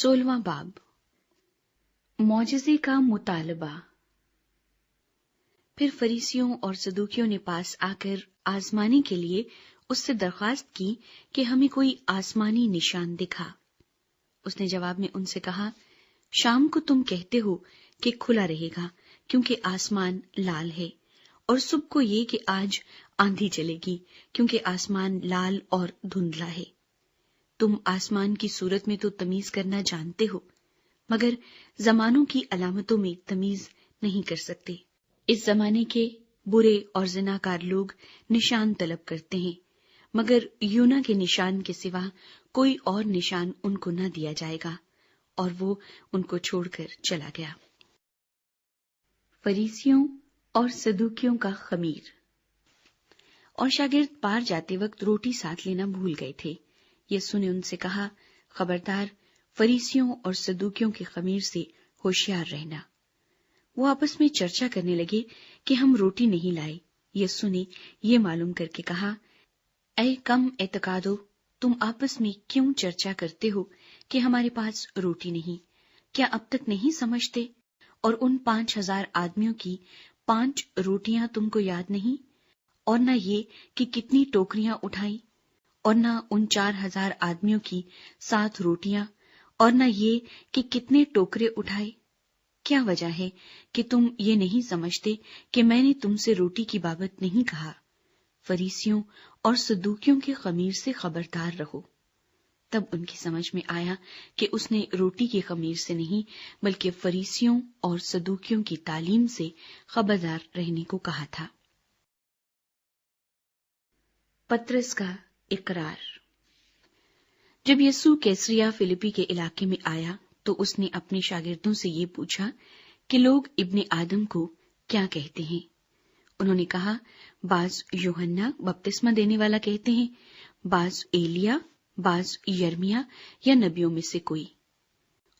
16वां बाब, मौजज़े का मुतालबा। फिर फरीसियों और सदूकियों ने पास आकर आजमाने के लिए उससे दरख्वास्त की कि हमें कोई आसमानी निशान दिखा। उसने जवाब में उनसे कहा, शाम को तुम कहते हो कि खुला रहेगा क्योंकि आसमान लाल है, और सुबह को ये कि आज आंधी चलेगी क्योंकि आसमान लाल और धुंधला है। तुम आसमान की सूरत में तो तमीज करना जानते हो, मगर जमानों की अलामतों में तमीज नहीं कर सकते। इस जमाने के बुरे और जिनाकार लोग निशान तलब करते हैं, मगर यूना के निशान के सिवा कोई और निशान उनको न दिया जाएगा। और वो उनको छोड़कर चला गया। फरीसियों और सदूकियों का खमीर। और शागिर्द पार जाते वक्त रोटी साथ लेना भूल गए थे। यीशु ने उनसे कहा, खबरदार, फरीसियों और सदूकियों के खमीर से होशियार रहना। वो आपस में चर्चा करने लगे कि हम रोटी नहीं लाए। यीशु ने ये मालूम करके कहा, ऐ कम एतकादो, तुम आपस में क्यों चर्चा करते हो कि हमारे पास रोटी नहीं? क्या अब तक नहीं समझते? और उन 5000 आदमियों की 5 रोटियां तुमको याद नहीं? और न ये कि कितनी टोकरियां उठाई? और न उन 4000 आदमियों की 7 रोटियां? और न ये कि कितने टोकरे उठाए? क्या वजह है कि तुम ये नहीं समझते कि मैंने तुमसे रोटी की बाबत नहीं कहा? फरीसियों और सदूकियों के खमीर से खबरदार रहो। तब उनकी समझ में आया कि उसने रोटी के खमीर से नहीं, बल्कि फरीसियों और सदूकियों की तालीम से खबरदार रहने को कहा था। पतरस का इकरार। जब यीशु कैसरिया फिलिपी के इलाके में आया तो उसने अपने शागिर्दों से ये पूछा कि लोग इब्ने आदम को क्या कहते हैं? उन्होंने कहा, बाज यूहन्ना बपतिस्मा देने वाला कहते हैं, बाज एलिया, बाज यर्मिया या नबियों में से कोई।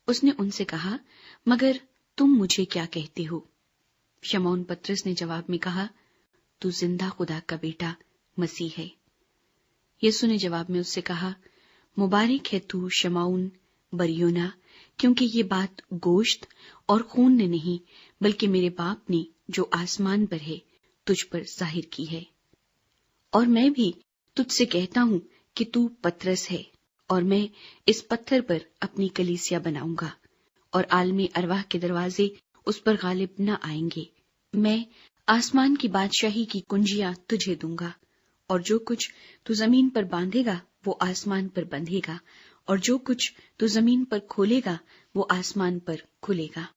उसने उनसे कहा, मगर तुम मुझे क्या कहते हो? शमौन पतरस ने जवाब में कहा, तू जिंदा खुदा का बेटा मसीह है। यीशु ने जवाब में उससे कहा, मुबारक है तू शमौन बरयोना, क्योंकि ये बात गोश्त और खून ने नहीं, बल्कि मेरे बाप ने जो आसमान पर है तुझ पर जाहिर की है। और मैं भी तुझसे कहता हूं कि तू पतरस है, और मैं इस पत्थर पर अपनी कलीसिया बनाऊंगा, और आलमी अरवाह के दरवाजे उस पर गालिब न आएंगे। मैं आसमान की बादशाही की कुंजियां तुझे दूंगा, और जो कुछ तू जमीन पर बांधेगा वो आसमान पर बंधेगा, और जो कुछ तू जमीन पर खोलेगा वो आसमान पर खुलेगा।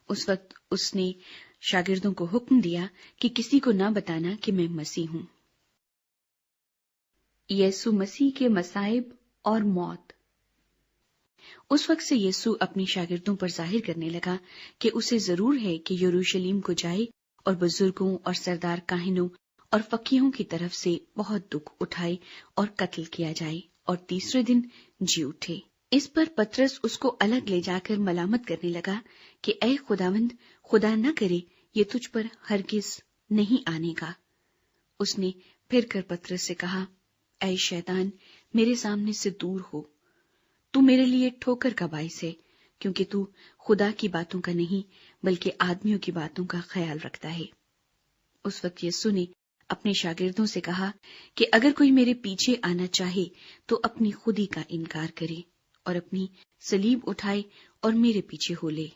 उस वक्त उसने शागिर्दों को हुक्म दिया कि किसी को न बताना कि मैं मसीह हूं। यीशु मसीह के मसाइब और मौत। उस वक्त से यीशु अपने शागिर्दों पर जाहिर करने लगा कि उसे जरूर है कि यरूशलेम को जाए और बुजुर्गों और सरदार काहिनों और फकीहों की तरफ से बहुत दुख उठाए और कत्ल किया जाए और तीसरे दिन जी उठे। इस पर पतरस उसको अलग ले जाकर मलामत करने लगा कि ऐ खुदावंद, खुदा न करे ये तुझ पर हरगिज नहीं आने का। उसने फिर कर पतरस से कहा, ऐ शैतान, मेरे सामने से दूर हो, तू मेरे लिए ठोकर का बाइस है, क्योंकि तू खुदा की बातों का नहीं बल्कि आदमियों की बातों का ख्याल रखता है। उस वक्त यीशु ने अपने शागिर्दों से कहा कि अगर कोई मेरे पीछे आना चाहे तो अपनी खुदी का इनकार करे और अपनी सलीब उठाए और मेरे पीछे हो ले।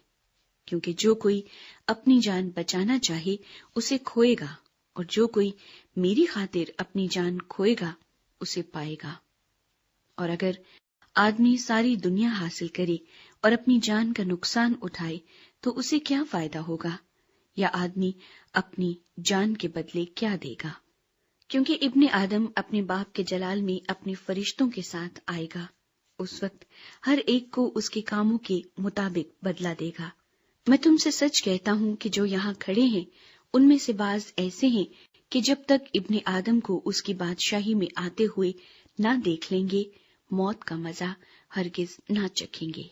क्योंकि जो कोई अपनी जान बचाना चाहे उसे खोएगा, और जो कोई मेरी खातिर अपनी जान खोएगा उसे पाएगा। और अगर आदमी सारी दुनिया हासिल करे और अपनी जान का नुकसान उठाए तो उसे क्या फायदा होगा? या आदमी अपनी जान के बदले क्या देगा? क्योंकि इब्ने आदम अपने बाप के जलाल में अपने फरिश्तों के साथ आएगा। उस वक्त हर एक को उसके कामों के मुताबिक बदला देगा। मैं तुमसे सच कहता हूं कि जो यहाँ खड़े हैं उनमें से बाज ऐसे हैं कि जब तक इब्ने आदम को उसकी बादशाही में आते हुए ना देख लेंगे, मौत का मजा हरगिज ना चखेंगे।